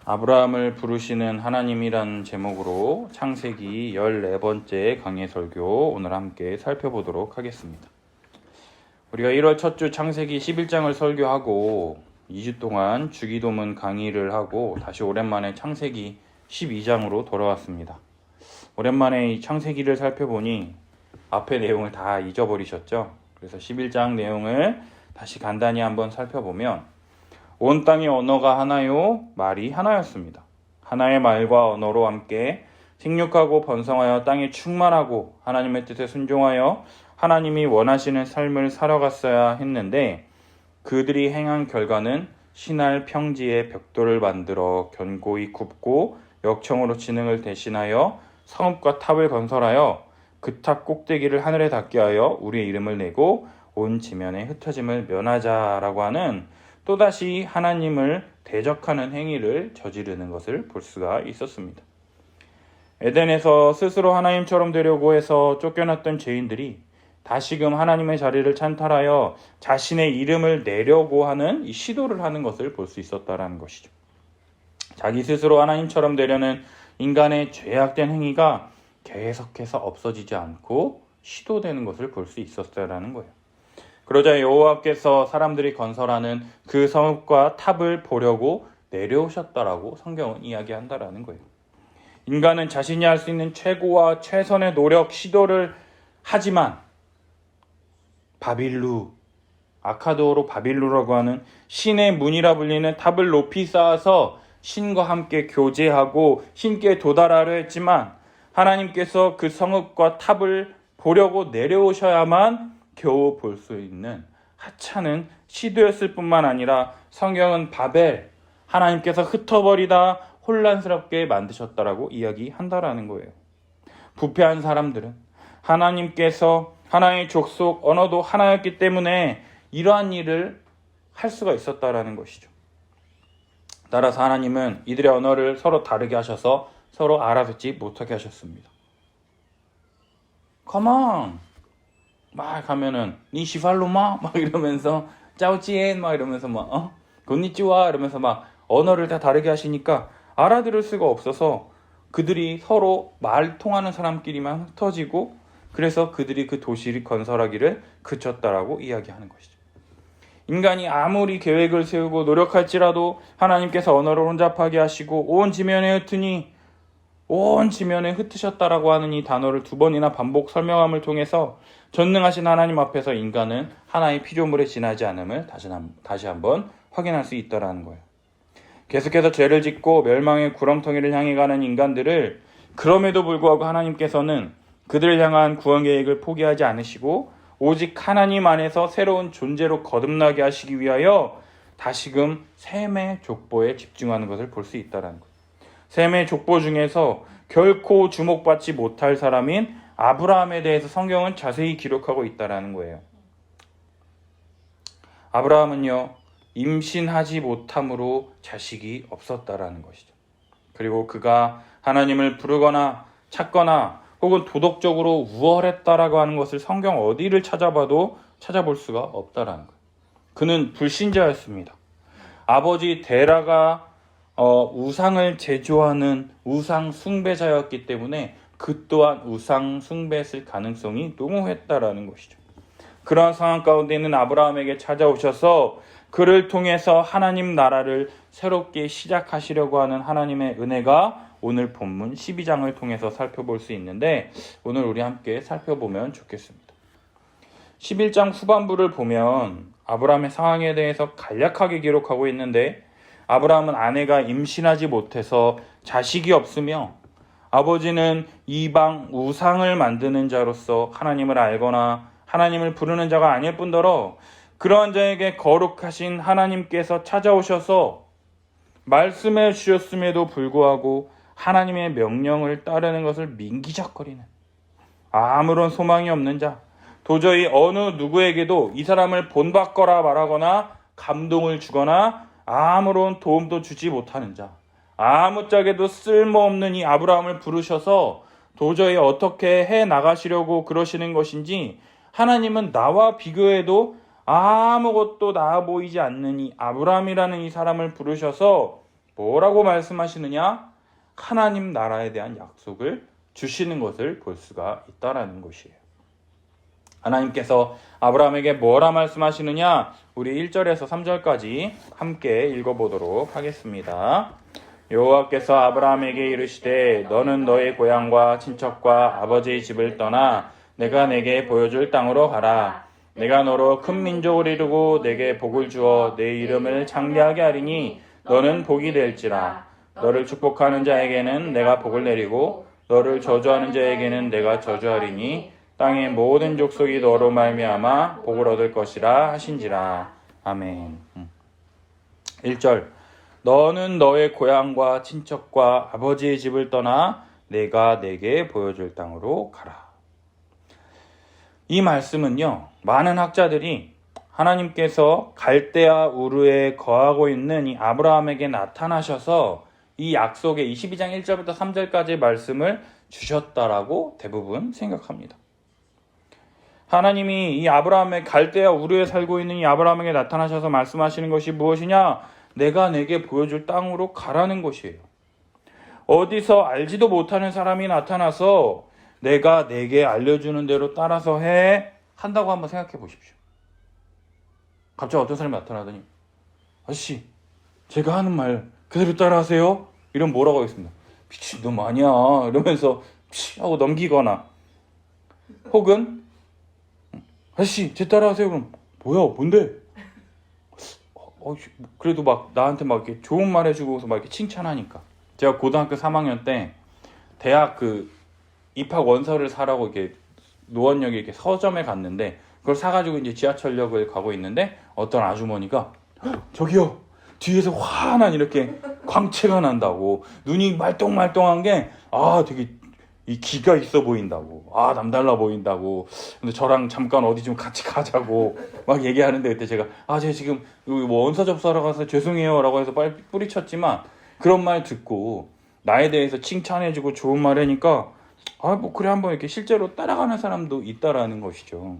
아브라함을 부르시는 하나님이란 제목으로 창세기 14번째 강해 설교 오늘 함께 살펴보도록 하겠습니다. 우리가 1월 첫 주 창세기 11장을 설교하고 2주 동안 주기도문 강의를 하고 다시 오랜만에 창세기 12장으로 돌아왔습니다. 오랜만에 이 창세기를 살펴보니 앞의 내용을 다 잊어버리셨죠? 그래서 11장 내용을 다시 간단히 한번 살펴보면 온 땅의 언어가 하나요, 말이 하나였습니다. 하나의 말과 언어로 함께 생육하고 번성하여 땅에 충만하고 하나님의 뜻에 순종하여 하나님이 원하시는 삶을 살아갔어야 했는데 그들이 행한 결과는 신할 평지에 벽돌을 만들어 견고히 굽고 역청으로 지능을 대신하여 성읍과 탑을 건설하여 그 탑 꼭대기를 하늘에 닿게 하여 우리의 이름을 내고 온 지면에 흩어짐을 면하자라고 하는 또다시 하나님을 대적하는 행위를 저지르는 것을 볼 수가 있었습니다. 에덴에서 스스로 하나님처럼 되려고 해서 쫓겨났던 죄인들이 다시금 하나님의 자리를 찬탈하여 자신의 이름을 내려고 하는 이 시도를 하는 것을 볼 수 있었다는 것이죠. 자기 스스로 하나님처럼 되려는 인간의 죄악된 행위가 계속해서 없어지지 않고 시도되는 것을 볼 수 있었다는 거예요. 그러자 여호와께서 사람들이 건설하는 그 성읍과 탑을 보려고 내려오셨다라고 성경은 이야기한다라는 거예요. 인간은 자신이 할 수 있는 최고와 최선의 노력, 시도를 하지만 바빌루, 아카도어로 바빌루라고 하는 신의 문이라 불리는 탑을 높이 쌓아서 신과 함께 교제하고 신께 도달하려 했지만 하나님께서 그 성읍과 탑을 보려고 내려오셔야만 겨우 볼 수 있는 하찮은 시도였을 뿐만 아니라 성경은 바벨, 하나님께서 흩어버리다 혼란스럽게 만드셨다라고 이야기한다라는 거예요. 부패한 사람들은 하나님께서 하나의 족속, 언어도 하나였기 때문에 이러한 일을 할 수가 있었다라는 것이죠. 따라서 하나님은 이들의 언어를 서로 다르게 하셔서 서로 알아듣지 못하게 하셨습니다. Come on! 막 하면은 니 시팔로마 막 이러면서 짜오찌엔 막 이러면서 막 곤니찌와 이러면서 막 언어를 다 다르게 하시니까 알아들을 수가 없어서 그들이 서로 말 통하는 사람끼리만 흩어지고 그래서 그들이 그 도시를 건설하기를 그쳤다라고 이야기하는 것이죠. 인간이 아무리 계획을 세우고 노력할지라도 하나님께서 언어를 혼잡하게 하시고 온 지면에 흩으셨다라고 하는 이 단어를 2번이나 반복 설명함을 통해서 전능하신 하나님 앞에서 인간은 하나의 피조물에 지나지 않음을 다시 한번 확인할 수 있다라는 거예요. 계속해서 죄를 짓고 멸망의 구렁텅이를 향해 가는 인간들을 그럼에도 불구하고 하나님께서는 그들을 향한 구원 계획을 포기하지 않으시고 오직 하나님 안에서 새로운 존재로 거듭나게 하시기 위하여 다시금 셈의 족보에 집중하는 것을 볼 수 있다라는 거예요. 셈의 족보 중에서 결코 주목받지 못할 사람인 아브라함에 대해서 성경은 자세히 기록하고 있다라는 거예요. 아브라함은요, 임신하지 못함으로 자식이 없었다라는 것이죠. 그리고 그가 하나님을 부르거나 찾거나 혹은 도덕적으로 우월했다라고 하는 것을 성경 어디를 찾아봐도 찾아볼 수가 없다라는 거예요. 그는 불신자였습니다. 아버지 데라가 우상을 제조하는 우상 숭배자였기 때문에 그 또한 우상 숭배했을 가능성이 농후했다라는 것이죠. 그러한 상황 가운데 있는 아브라함에게 찾아오셔서 그를 통해서 하나님 나라를 새롭게 시작하시려고 하는 하나님의 은혜가 오늘 본문 12장을 통해서 살펴볼 수 있는데 오늘 우리 함께 살펴보면 좋겠습니다. 11장 후반부를 보면 아브라함의 상황에 대해서 간략하게 기록하고 있는데 아브라함은 아내가 임신하지 못해서 자식이 없으며 아버지는 이방 우상을 만드는 자로서 하나님을 알거나 하나님을 부르는 자가 아닐 뿐더러 그러한 자에게 거룩하신 하나님께서 찾아오셔서 말씀해 주셨음에도 불구하고 하나님의 명령을 따르는 것을 민기적거리는 아무런 소망이 없는 자, 도저히 어느 누구에게도 이 사람을 본받거라 말하거나 감동을 주거나 아무런 도움도 주지 못하는 자, 아무짝에도 쓸모없는 이 아브라함을 부르셔서 도저히 어떻게 해 나가시려고 그러시는 것인지 하나님은 나와 비교해도 아무것도 나아 보이지 않는 이 아브라함이라는 이 사람을 부르셔서 뭐라고 말씀하시느냐? 하나님 나라에 대한 약속을 주시는 것을 볼 수가 있다라는 것이에요. 하나님께서 아브라함에게 뭐라 말씀하시느냐? 우리 1절에서 3절까지 함께 읽어보도록 하겠습니다. 여호와께서 아브라함에게 이르시되 너는 너의 고향과 친척과 아버지의 집을 떠나 내가 내게 보여줄 땅으로 가라. 내가 너로 큰 민족을 이루고 내게 복을 주어 내 이름을 창대하게 하리니 너는 복이 될지라. 너를 축복하는 자에게는 내가 복을 내리고 너를 저주하는 자에게는 내가 저주하리니 땅의 모든 족속이 너로 말미암아 복을 얻을 것이라 하신지라. 아멘. 1절 너는 너의 고향과 친척과 아버지의 집을 떠나 내가 내게 보여줄 땅으로 가라. 이 말씀은요, 많은 학자들이 하나님께서 갈대아 우르에 거하고 있는 이 아브라함에게 나타나셔서 이 약속의 22장 1절부터 3절까지의 말씀을 주셨다라고 대부분 생각합니다. 하나님이 이 아브라함의 갈대아 우르에 살고 있는 이 아브라함에게 나타나셔서 말씀하시는 것이 무엇이냐? 내가 내게 보여줄 땅으로 가라는 것이에요. 어디서 알지도 못하는 사람이 나타나서 내가 내게 알려주는 대로 따라서 한다고 한번 생각해 보십시오. 갑자기 어떤 사람이 나타나더니 아저씨 제가 하는 말 그대로 따라하세요. 이러면 뭐라고 하겠습니다. 미친놈 아니야 이러면서 하고 넘기거나, 혹은 아저씨 제 따라하세요. 그럼 뭐야 뭔데? 그래도 막 나한테 막 이렇게 좋은 말 해주고서 막 이렇게 칭찬하니까. 제가 고등학교 3학년 때 대학 입학 원서를 사라고 이렇게 노원역에 이렇게 서점에 갔는데, 그걸 사가지고 이제 지하철역을 가고 있는데 어떤 아주머니가 저기요 뒤에서 환한 이렇게 광채가 난다고, 눈이 말똥말똥한 게 되게 이 기가 있어 보인다고, 남달라 보인다고, 근데 저랑 잠깐 어디 좀 같이 가자고 막 얘기하는데, 그때 제가 제가 지금 뭐 원서 접수하러 가서 죄송해요 라고 해서 빨리 뿌리쳤지만, 그런 말 듣고 나에 대해서 칭찬해주고 좋은 말 하니까 뭐 그래 한번 이렇게 실제로 따라가는 사람도 있다라는 것이죠.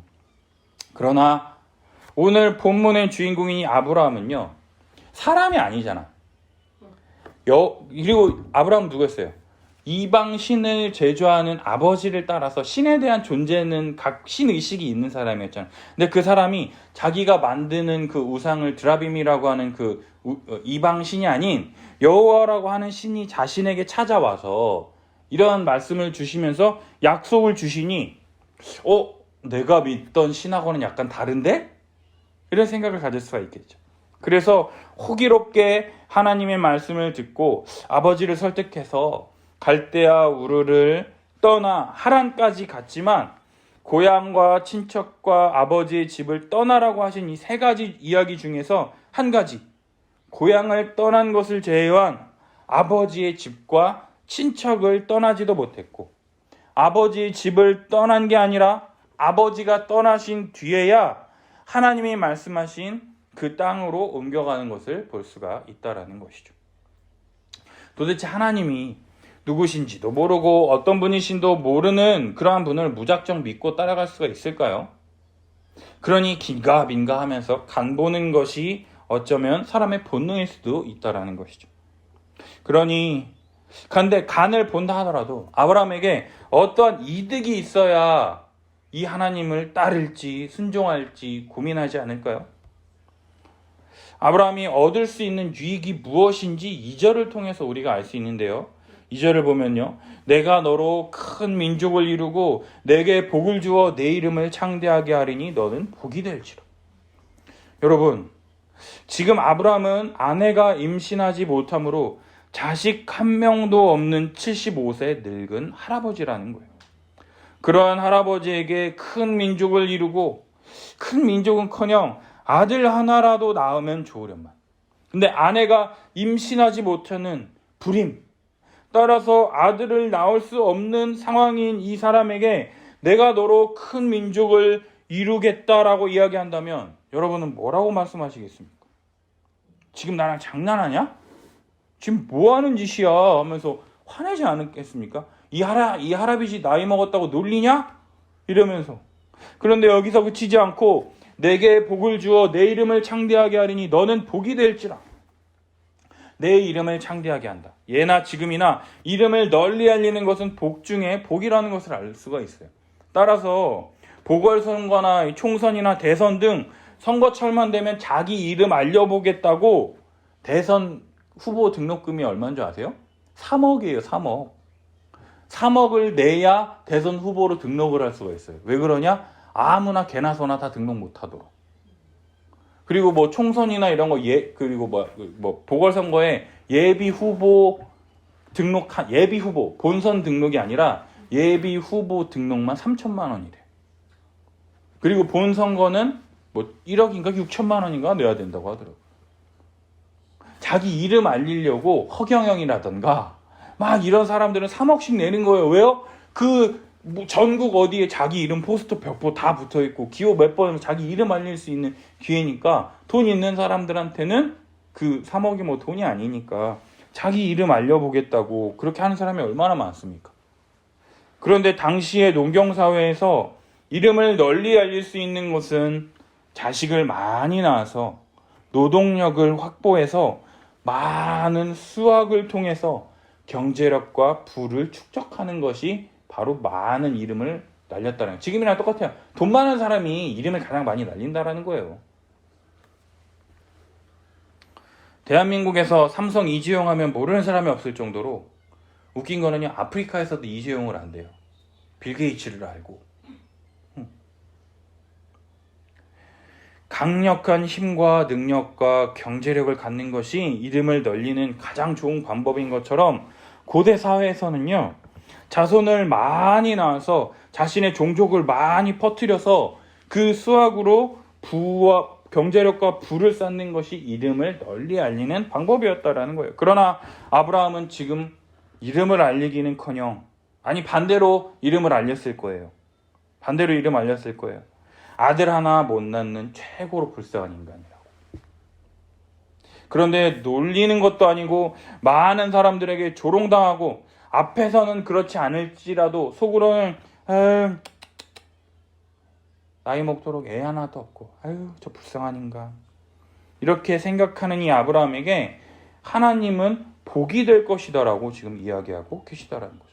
그러나 오늘 본문의 주인공인 아브라함은요, 사람이 아니잖아. 그리고 아브라함은 누구였어요? 이방 신을 제조하는 아버지를 따라서 신에 대한 존재는 각 신의식이 있는 사람이었잖아요. 근데 그 사람이 자기가 만드는 그 우상을 드라빔이라고 하는 그 이방 신이 아닌 여호와라고 하는 신이 자신에게 찾아와서 이러한 말씀을 주시면서 약속을 주시니 내가 믿던 신하고는 약간 다른데? 이런 생각을 가질 수가 있겠죠. 그래서 호기롭게 하나님의 말씀을 듣고 아버지를 설득해서 갈대아 우르를 떠나 하란까지 갔지만, 고향과 친척과 아버지의 집을 떠나라고 하신 이 세 가지 이야기 중에서 한 가지, 고향을 떠난 것을 제외한 아버지의 집과 친척을 떠나지도 못했고, 아버지의 집을 떠난 게 아니라 아버지가 떠나신 뒤에야 하나님이 말씀하신 그 땅으로 옮겨가는 것을 볼 수가 있다라는 것이죠. 도대체 하나님이 누구신지도 모르고 어떤 분이신도 모르는 그러한 분을 무작정 믿고 따라갈 수가 있을까요? 그러니 긴가민가 하면서 간 보는 것이 어쩌면 사람의 본능일 수도 있다라는 것이죠. 그러니 근데 간을 본다 하더라도 아브라함에게 어떠한 이득이 있어야 이 하나님을 따를지 순종할지 고민하지 않을까요? 아브라함이 얻을 수 있는 유익이 무엇인지 2절을 통해서 우리가 알 수 있는데요. 2절을 보면요, 내가 너로 큰 민족을 이루고 내게 복을 주어 내 이름을 창대하게 하리니 너는 복이 될지라. 여러분, 지금 아브라함은 아내가 임신하지 못함으로 자식 한 명도 없는 75세 늙은 할아버지라는 거예요. 그러한 할아버지에게 큰 민족을 이루고, 큰 민족은커녕 아들 하나라도 낳으면 좋으련만. 근데 아내가 임신하지 못하는 불임, 따라서 아들을 낳을 수 없는 상황인 이 사람에게 내가 너로 큰 민족을 이루겠다라고 이야기한다면 여러분은 뭐라고 말씀하시겠습니까? 지금 나랑 장난하냐? 지금 뭐 하는 짓이야? 하면서 화내지 않겠습니까? 이 할아버지 나이 먹었다고 놀리냐? 이러면서. 그런데 여기서 그치지 않고 내게 복을 주어 내 이름을 창대하게 하리니 너는 복이 될지라. 내 이름을 창대하게 한다. 예나 지금이나 이름을 널리 알리는 것은 복 중에 복이라는 것을 알 수가 있어요. 따라서 보궐선거나 총선이나 대선 등 선거철만 되면 자기 이름 알려보겠다고 대선 후보 등록금이 얼마인 줄 아세요? 3억이에요. 3억. 3억을 내야 대선 후보로 등록을 할 수가 있어요. 왜 그러냐? 아무나 개나 소나 다 등록 못하도록. 그리고 뭐 총선이나 이런 거 그리고 뭐 보궐선거에 예비 후보 예비 후보 본선 등록이 아니라 예비 후보 등록만 3천만 원이래. 그리고 본선거는 뭐 1억인가 6천만 원인가 내야 된다고 하더라고요. 자기 이름 알리려고 허경영이라던가 막 이런 사람들은 3억씩 내는 거예요. 왜요? 뭐 전국 어디에 자기 이름 포스터 벽보 다 붙어있고 기호 몇 번 자기 이름 알릴 수 있는 기회니까 돈 있는 사람들한테는 그 3억이 뭐 돈이 아니니까 자기 이름 알려보겠다고 그렇게 하는 사람이 얼마나 많습니까? 그런데 당시의 농경사회에서 이름을 널리 알릴 수 있는 것은 자식을 많이 낳아서 노동력을 확보해서 많은 수확을 통해서 경제력과 부를 축적하는 것이 바로 많은 이름을 날렸다는 거예요. 지금이랑 똑같아요. 돈 많은 사람이 이름을 가장 많이 날린다라는 거예요. 대한민국에서 삼성 이재용 하면 모르는 사람이 없을 정도로 웃긴 거는요. 아프리카에서도 이재용을 안 돼요. 빌 게이츠를 알고. 강력한 힘과 능력과 경제력을 갖는 것이 이름을 널리는 가장 좋은 방법인 것처럼 고대 사회에서는요. 자손을 많이 낳아서 자신의 종족을 많이 퍼뜨려서 그 수확으로 부와 경제력과 부를 쌓는 것이 이름을 널리 알리는 방법이었다라는 거예요. 그러나 아브라함은 지금 이름을 알리기는커녕 반대로 이름을 알렸을 거예요. 반대로 이름 알렸을 거예요. 아들 하나 못 낳는 최고로 불쌍한 인간이라고. 그런데 놀리는 것도 아니고 많은 사람들에게 조롱당하고 앞에서는 그렇지 않을지라도 속으로는 나이 먹도록 애 하나도 없고 저 불쌍한 인간 이렇게 생각하는 이 아브라함에게 하나님은 복이 될 것이다 라고 지금 이야기하고 계시다라는 거죠.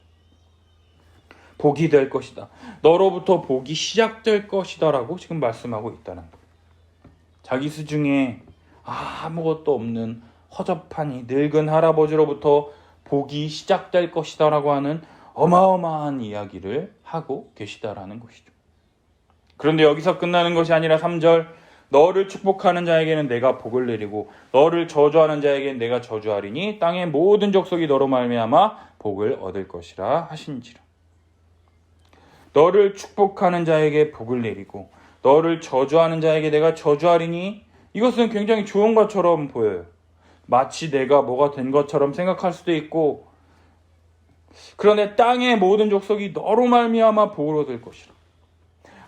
복이 될 것이다. 너로부터 복이 시작될 것이다 라고 지금 말씀하고 있다는 거예요. 자기 수중에 아무것도 없는 허접한 이 늙은 할아버지로부터 복이 시작될 것이다 라고 하는 어마어마한 이야기를 하고 계시다라는 것이죠. 그런데 여기서 끝나는 것이 아니라 3절 너를 축복하는 자에게는 내가 복을 내리고 너를 저주하는 자에게는 내가 저주하리니 땅의 모든 족속이 너로 말미암아 복을 얻을 것이라 하신지라. 너를 축복하는 자에게 복을 내리고 너를 저주하는 자에게 내가 저주하리니 이것은 굉장히 좋은 것처럼 보여요. 마치 내가 뭐가 된 것처럼 생각할 수도 있고 그런데 땅의 모든 족속이 너로 말미암아 복을 얻을 것이라.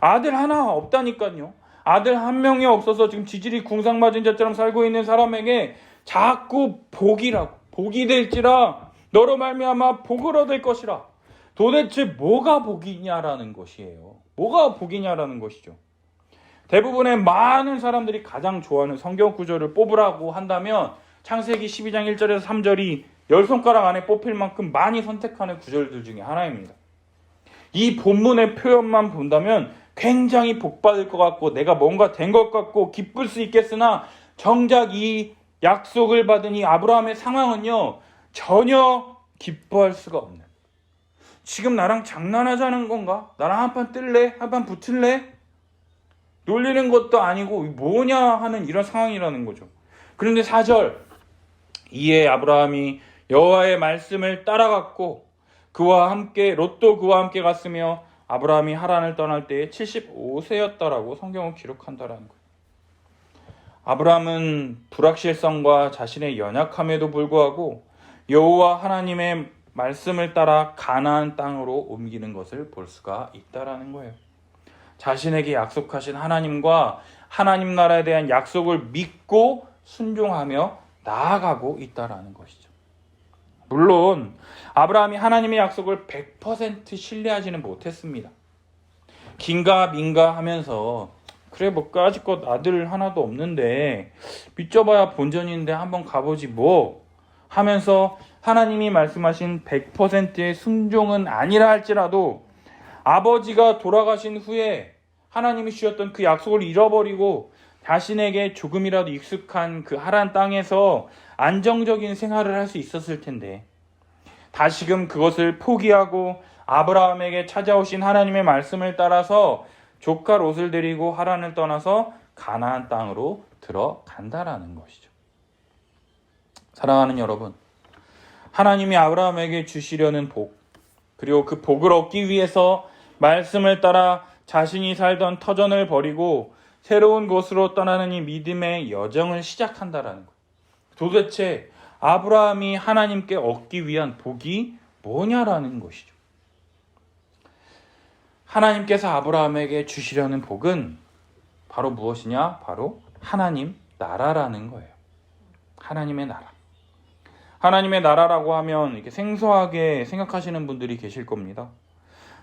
아들 하나 없다니까요. 아들 한 명이 없어서 지금 지질이 궁상맞은 자처럼 살고 있는 사람에게 자꾸 복이 될지라 너로 말미암아 복을 얻을 것이라. 도대체 뭐가 복이냐라는 것이에요. 뭐가 복이냐라는 것이죠. 대부분의 많은 사람들이 가장 좋아하는 성경 구절을 뽑으라고 한다면 창세기 12장 1절에서 3절이 10손가락 안에 뽑힐 만큼 많이 선택하는 구절들 중에 하나입니다. 이 본문의 표현만 본다면 굉장히 복받을 것 같고 내가 뭔가 된 것 같고 기쁠 수 있겠으나 정작 이 약속을 받은 이 아브라함의 상황은요 전혀 기뻐할 수가 없는, 지금 나랑 장난하자는 건가? 나랑 한판 뜰래? 한판 붙을래? 놀리는 것도 아니고 뭐냐 하는 이런 상황이라는 거죠. 그런데 4절 이에 아브라함이 여호와의 말씀을 따라갔고 롯도 그와 함께 갔으며 아브라함이 하란을 떠날 때에 75세였다라고 성경은 기록한다라는 거예요. 아브라함은 불확실성과 자신의 연약함에도 불구하고 여호와 하나님의 말씀을 따라 가나안 땅으로 옮기는 것을 볼 수가 있다라는 거예요. 자신에게 약속하신 하나님과 하나님 나라에 대한 약속을 믿고 순종하며 나아가고 있다라는 것이죠. 물론 아브라함이 하나님의 약속을 100% 신뢰하지는 못했습니다. 긴가 민가 하면서 그래 뭐 까짓것 아들 하나도 없는데 믿져봐야 본전인데 한번 가보지 뭐 하면서 하나님이 말씀하신 100%의 순종은 아니라 할지라도 아버지가 돌아가신 후에 하나님이 주셨던 그 약속을 잃어버리고 자신에게 조금이라도 익숙한 그 하란 땅에서 안정적인 생활을 할 수 있었을 텐데 다시금 그것을 포기하고 아브라함에게 찾아오신 하나님의 말씀을 따라서 조카 롯을 데리고 하란을 떠나서 가나안 땅으로 들어간다라는 것이죠. 사랑하는 여러분, 하나님이 아브라함에게 주시려는 복, 그리고 그 복을 얻기 위해서 말씀을 따라 자신이 살던 터전을 버리고 새로운 곳으로 떠나는 이 믿음의 여정을 시작한다라는 거예요. 도대체 아브라함이 하나님께 얻기 위한 복이 뭐냐라는 것이죠. 하나님께서 아브라함에게 주시려는 복은 바로 무엇이냐? 바로 하나님 나라라는 거예요. 하나님의 나라. 하나님의 나라라고 하면 이렇게 생소하게 생각하시는 분들이 계실 겁니다.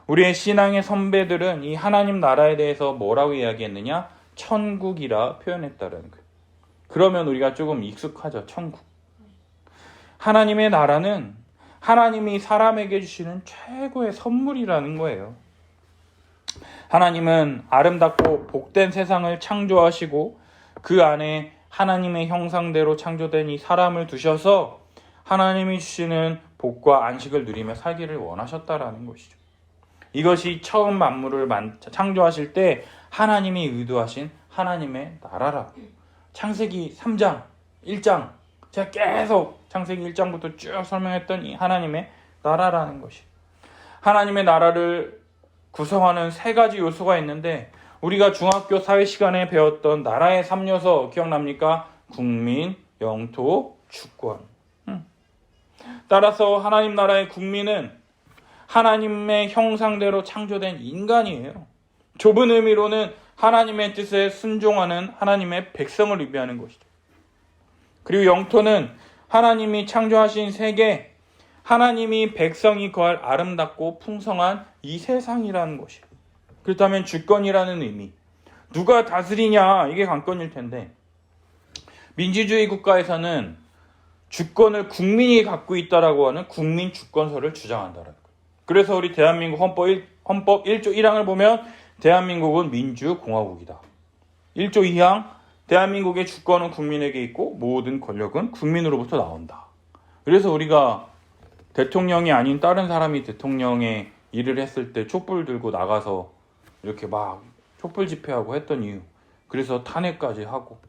우리의 신앙의 선배들은 이 하나님 나라에 대해서 뭐라고 이야기했느냐? 천국이라 표현했다는 거예요. 그러면 우리가 조금 익숙하죠. 천국. 하나님의 나라는 하나님이 사람에게 주시는 최고의 선물이라는 거예요. 하나님은 아름답고 복된 세상을 창조하시고 그 안에 하나님의 형상대로 창조된 이 사람을 두셔서 하나님이 주시는 복과 안식을 누리며 살기를 원하셨다라는 것이죠. 이것이 처음 만물을 창조하실 때 하나님이 의도하신 하나님의 나라라고. 창세기 3장, 1장 제가 계속 창세기 1장부터 쭉 설명했던 이 하나님의 나라라는 것이. 하나님의 나라를 구성하는 세 가지 요소가 있는데 우리가 중학교 사회 시간에 배웠던 나라의 3요소 기억납니까? 국민, 영토, 주권. 따라서 하나님 나라의 국민은 하나님의 형상대로 창조된 인간이에요. 좁은 의미로는 하나님의 뜻에 순종하는 하나님의 백성을 의미하는 것이죠. 그리고 영토는 하나님이 창조하신 세계, 하나님이 백성이 거할 아름답고 풍성한 이 세상이라는 것이에요. 그렇다면 주권이라는 의미, 누가 다스리냐 이게 관건일 텐데 민주주의 국가에서는 주권을 국민이 갖고 있다라고 하는 국민 주권서를 주장한다는 거예요. 그래서 우리 대한민국 헌법 1조 1항을 보면 대한민국은 민주공화국이다. 1조 2항 대한민국의 주권은 국민에게 있고 모든 권력은 국민으로부터 나온다. 그래서 우리가 대통령이 아닌 다른 사람이 대통령의 일을 했을 때 촛불 들고 나가서 이렇게 막 촛불 집회하고 했던 이유, 그래서 탄핵까지 하고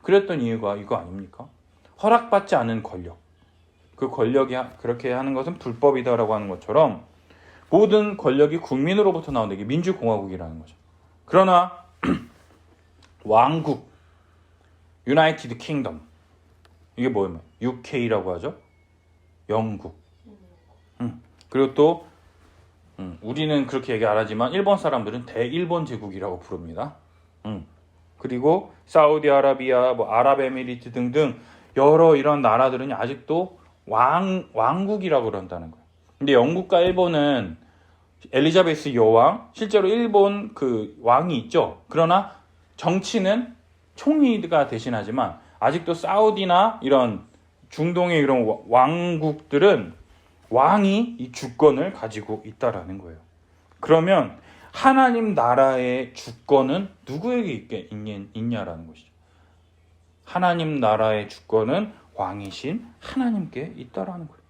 그랬던 이유가 이거 아닙니까? 허락받지 않은 권력, 그 권력이 그렇게 하는 것은 불법이다라고 하는 것처럼 모든 권력이 국민으로부터 나온다. 이게 민주공화국이라는 거죠. 그러나 왕국, 유나이티드 킹덤, 이게 뭐예요? UK라고 하죠. 영국. 그리고 또 우리는 그렇게 얘기 안 하지만 일본 사람들은 대일본 제국이라고 부릅니다. 그리고 사우디아라비아, 아랍에미리트 등등 여러 이런 나라들은 아직도 왕국이라고 그런다는 거예요. 근데 영국과 일본은 엘리자베스 여왕, 실제로 일본 그 왕이 있죠. 그러나 정치는 총리가 대신하지만 아직도 사우디나 이런 중동의 이런 왕국들은 왕이 이 주권을 가지고 있다라는 거예요. 그러면 하나님 나라의 주권은 누구에게 있냐라는 것이죠. 하나님 나라의 주권은 왕이신 하나님께 있다라는 거예요.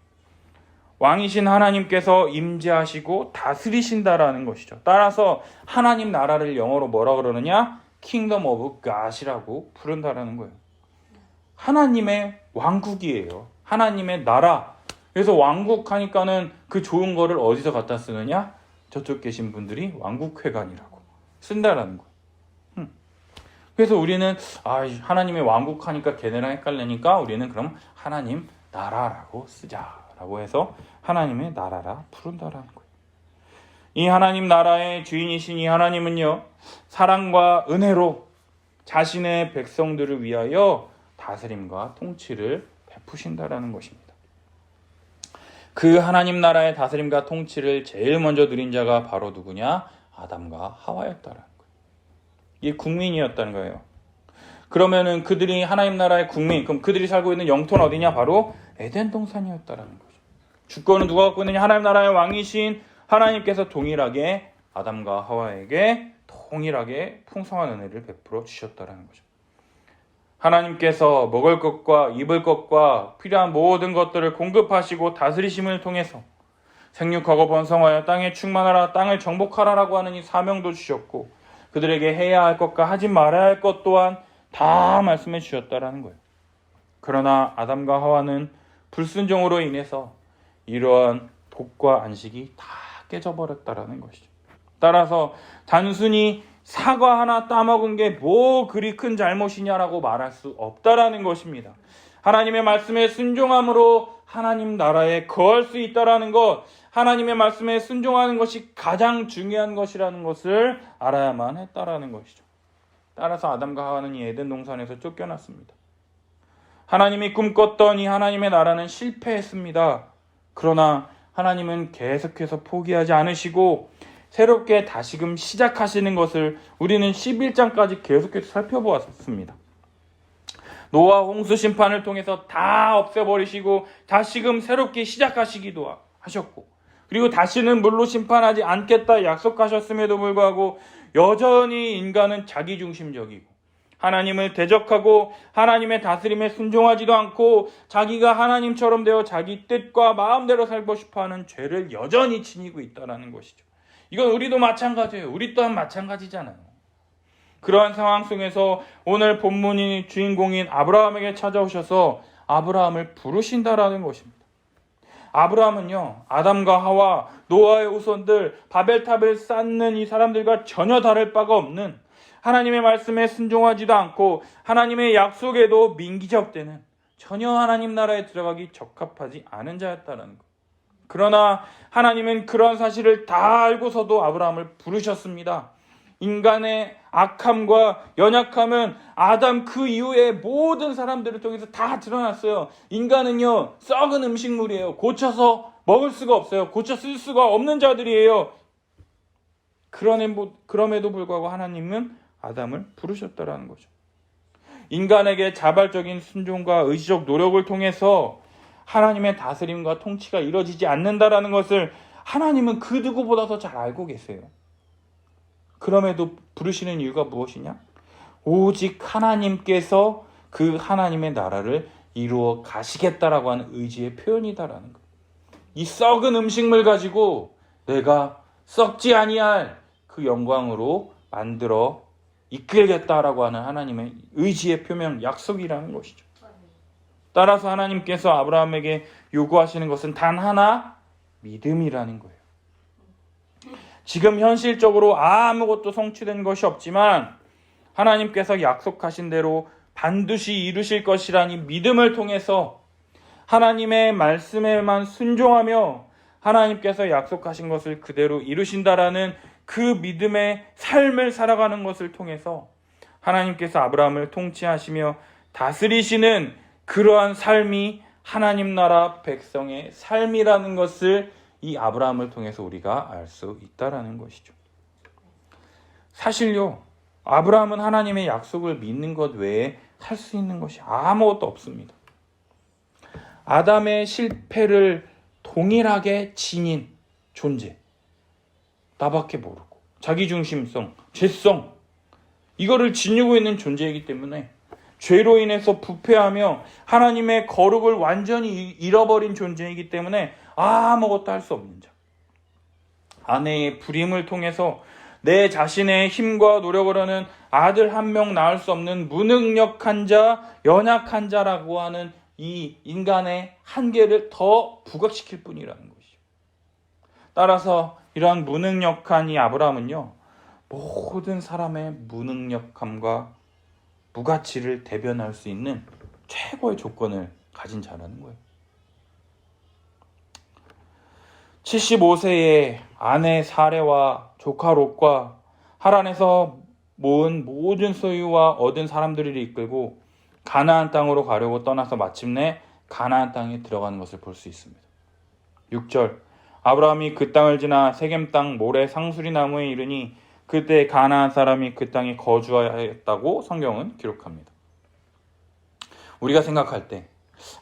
왕이신 하나님께서 임재하시고 다스리신다라는 것이죠. 따라서 하나님 나라를 영어로 뭐라 그러느냐? Kingdom of God이라고 부른다라는 거예요. 하나님의 왕국이에요. 하나님의 나라. 그래서 왕국 하니까는 그 좋은 거를 어디서 갖다 쓰느냐? 저쪽 계신 분들이 왕국회관이라고 쓴다라는 거예요. 그래서 우리는 하나님의 왕국 하니까 걔네랑 헷갈리니까 우리는 그럼 하나님 나라라고 쓰자라고 해서 하나님의 나라라 부른다라는 거예요. 이 하나님 나라의 주인이신 이 하나님은요, 사랑과 은혜로 자신의 백성들을 위하여 다스림과 통치를 베푸신다라는 것입니다. 그 하나님 나라의 다스림과 통치를 제일 먼저 누린 자가 바로 누구냐? 아담과 하와였다라는 거예요. 이게 국민이었다는 거예요. 그러면은 그들이 하나님 나라의 국민, 그럼 그들이 살고 있는 영토는 어디냐? 바로 에덴 동산이었다라는 거죠. 주권은 누가 갖고 있느냐? 하나님 나라의 왕이신 하나님께서 동일하게 아담과 하와에게 동일하게 풍성한 은혜를 베풀어 주셨다라는 거죠. 하나님께서 먹을 것과 입을 것과 필요한 모든 것들을 공급하시고 다스리심을 통해서 생육하고 번성하여 땅에 충만하라, 땅을 정복하라라고 하는 이 사명도 주셨고, 그들에게 해야 할 것과 하지 말아야 할 것 또한 다 말씀해 주셨다라는 거예요. 그러나 아담과 하와는 불순종으로 인해서 이러한 복과 안식이 다 깨져버렸다라는 것이죠. 따라서 단순히 사과 하나 따먹은 게 뭐 그리 큰 잘못이냐라고 말할 수 없다라는 것입니다. 하나님의 말씀에 순종함으로 하나님 나라에 거할 수 있다라는 것, 하나님의 말씀에 순종하는 것이 가장 중요한 것이라는 것을 알아야만 했다라는 것이죠. 따라서 아담과 하와는 이 에덴 동산에서 쫓겨났습니다. 하나님이 꿈꿨던 이 하나님의 나라는 실패했습니다. 그러나 하나님은 계속해서 포기하지 않으시고 새롭게 다시금 시작하시는 것을 우리는 11장까지 계속해서 살펴보았습니다. 노아 홍수 심판을 통해서 다 없애버리시고 다시금 새롭게 시작하시기도 하셨고, 그리고 다시는 물로 심판하지 않겠다 약속하셨음에도 불구하고 여전히 인간은 자기중심적이고 하나님을 대적하고 하나님의 다스림에 순종하지도 않고 자기가 하나님처럼 되어 자기 뜻과 마음대로 살고 싶어하는 죄를 여전히 지니고 있다는 것이죠. 이건 우리도 마찬가지예요. 우리 또한 마찬가지잖아요. 그러한 상황 속에서 오늘 본문의 주인공인 아브라함에게 찾아오셔서 아브라함을 부르신다라는 것입니다. 아브라함은요, 아담과 하와, 노아의 후손들, 바벨탑을 쌓는 이 사람들과 전혀 다를 바가 없는, 하나님의 말씀에 순종하지도 않고 하나님의 약속에도 민기적대는, 전혀 하나님 나라에 들어가기 적합하지 않은 자였다는 것. 그러나 하나님은 그런 사실을 다 알고서도 아브라함을 부르셨습니다. 인간의 악함과 연약함은 아담 그 이후에 모든 사람들을 통해서 다 드러났어요. 인간은요, 썩은 음식물이에요. 고쳐서 먹을 수가 없어요. 고쳐 쓸 수가 없는 자들이에요. 그럼에도 불구하고 하나님은 아담을 부르셨다라는 거죠. 인간에게 자발적인 순종과 의지적 노력을 통해서 하나님의 다스림과 통치가 이루어지지 않는다라는 것을 하나님은 그 누구보다도 잘 알고 계세요. 그럼에도 부르시는 이유가 무엇이냐? 오직 하나님께서 그 하나님의 나라를 이루어 가시겠다라고 하는 의지의 표현이다라는 것. 이 썩은 음식물 가지고 내가 썩지 아니할 그 영광으로 만들어 이끌겠다라고 하는 하나님의 의지의 표명, 약속이라는 것이죠. 따라서 하나님께서 아브라함에게 요구하시는 것은 단 하나, 믿음이라는 거예요. 지금 현실적으로 아무것도 성취된 것이 없지만 하나님께서 약속하신 대로 반드시 이루실 것이라니 믿음을 통해서 하나님의 말씀에만 순종하며 하나님께서 약속하신 것을 그대로 이루신다라는 그 믿음의 삶을 살아가는 것을 통해서 하나님께서 아브라함을 통치하시며 다스리시는 그러한 삶이 하나님 나라 백성의 삶이라는 것을 이 아브라함을 통해서 우리가 알 수 있다라는 것이죠. 사실요, 아브라함은 하나님의 약속을 믿는 것 외에 할 수 있는 것이 아무것도 없습니다. 아담의 실패를 동일하게 지닌 존재, 나밖에 모르고 자기중심성, 죄성, 이거를 지니고 있는 존재이기 때문에 죄로 인해서 부패하며 하나님의 거룩을 완전히 잃어버린 존재이기 때문에 아무것도 할 수 없는 자. 아내의 불임을 통해서 내 자신의 힘과 노력으로는 아들 한 명 낳을 수 없는 무능력한 자, 연약한 자라고 하는 이 인간의 한계를 더 부각시킬 뿐이라는 것이죠. 따라서 이러한 무능력한 이 아브라함은요, 모든 사람의 무능력함과 무가치를 대변할 수 있는 최고의 조건을 가진 자라는 거예요. 75세의 아내 사레와 조카 롯과 하란에서 모은 모든 소유와 얻은 사람들을 이끌고 가나안 땅으로 가려고 떠나서 마침내 가나안 땅에 들어가는 것을 볼 수 있습니다. 6절, 아브라함이 그 땅을 지나 세겜 땅 모래 상수리 나무에 이르니 그때 가나안 사람이 그 땅에 거주하였다고 성경은 기록합니다. 우리가 생각할 때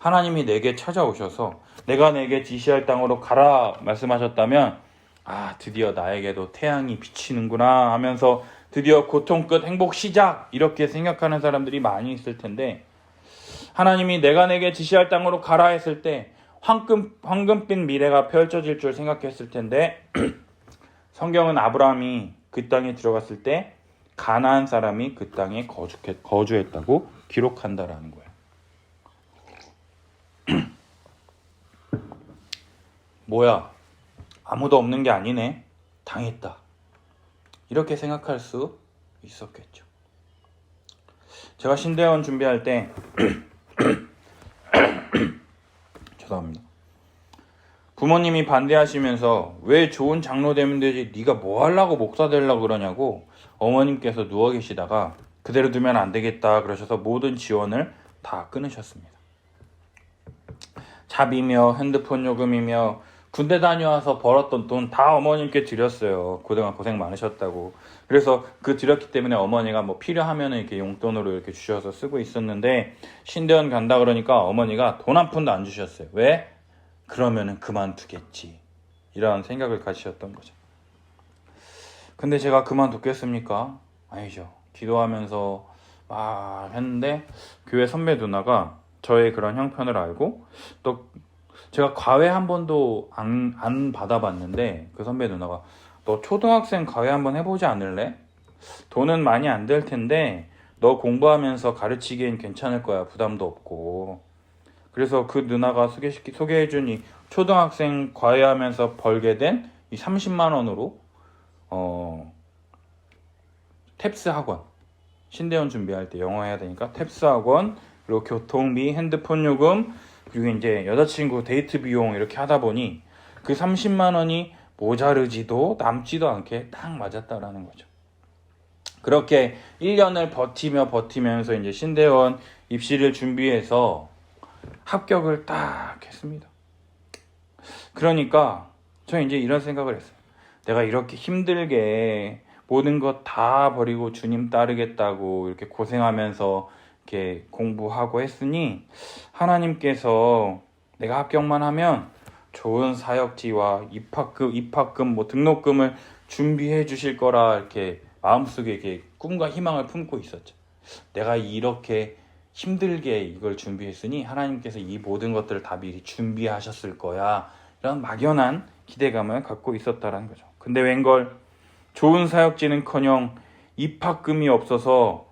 하나님이 내게 찾아오셔서 내가 내게 지시할 땅으로 가라 말씀하셨다면 드디어 나에게도 태양이 비치는구나 하면서 드디어 고통 끝 행복 시작 이렇게 생각하는 사람들이 많이 있을 텐데, 하나님이 내가 내게 지시할 땅으로 가라 했을 때 황금빛 미래가 펼쳐질 줄 생각했을 텐데 성경은 아브라함이 그 땅에 들어갔을 때 가나안 사람이 그 땅에 거주했다고 기록한다라는 거예요. 뭐야, 아무도 없는 게 아니네, 당했다, 이렇게 생각할 수 있었겠죠. 제가 신대원 준비할 때 죄송합니다. 부모님이 반대하시면서 왜 좋은 장로 되면 되지, 네가 뭐 하려고 목사 되려고 그러냐고 어머님께서 누워 계시다가 그대로 두면 안 되겠다 그러셔서 모든 지원을 다 끊으셨습니다. 잡이며 핸드폰 요금이며 군대 다녀와서 벌었던 돈 다 어머님께 드렸어요. 그동안 고생 많으셨다고. 그래서 그 드렸기 때문에 어머니가 뭐 필요하면 이렇게 용돈으로 이렇게 주셔서 쓰고 있었는데, 신대원 간다 그러니까 어머니가 돈 한 푼도 안 주셨어요. 왜? 그러면은 그만두겠지, 이런 생각을 가지셨던 거죠. 근데 제가 그만두겠습니까? 아니죠. 기도하면서 막 했는데 교회 선배 누나가 저의 그런 형편을 알고, 또 제가 과외 한 번도 안 받아봤는데 그 선배 누나가 너 초등학생 과외 한번 해보지 않을래? 돈은 많이 안 될 텐데 너 공부하면서 가르치기엔 괜찮을 거야, 부담도 없고. 그래서 그 누나가 소개해준 이 초등학생 과외하면서 벌게 된 이 30만 원으로 탭스 학원, 신대원 준비할 때 영어 해야 되니까 탭스 학원, 그리고 교통비, 핸드폰 요금, 그리고 이제 여자친구 데이트 비용 이렇게 하다 보니 그 30만 원이 모자르지도 남지도 않게 딱 맞았다라는 거죠. 그렇게 1년을 버티면서 이제 신대원 입시를 준비해서 합격을 딱 했습니다. 그러니까 저는 이제 이런 생각을 했어요. 내가 이렇게 힘들게 모든 것 다 버리고 주님 따르겠다고 이렇게 고생하면서 이렇게 공부하고 했으니 하나님께서 내가 합격만 하면 좋은 사역지와 입학금, 뭐 등록금을 준비해 주실 거라 이렇게 마음속에 이렇게 꿈과 희망을 품고 있었죠. 내가 이렇게 힘들게 이걸 준비했으니 하나님께서 이 모든 것들을 다 미리 준비하셨을 거야, 이런 막연한 기대감을 갖고 있었다라는 거죠. 근데 웬걸 좋은 사역지는커녕 입학금이 없어서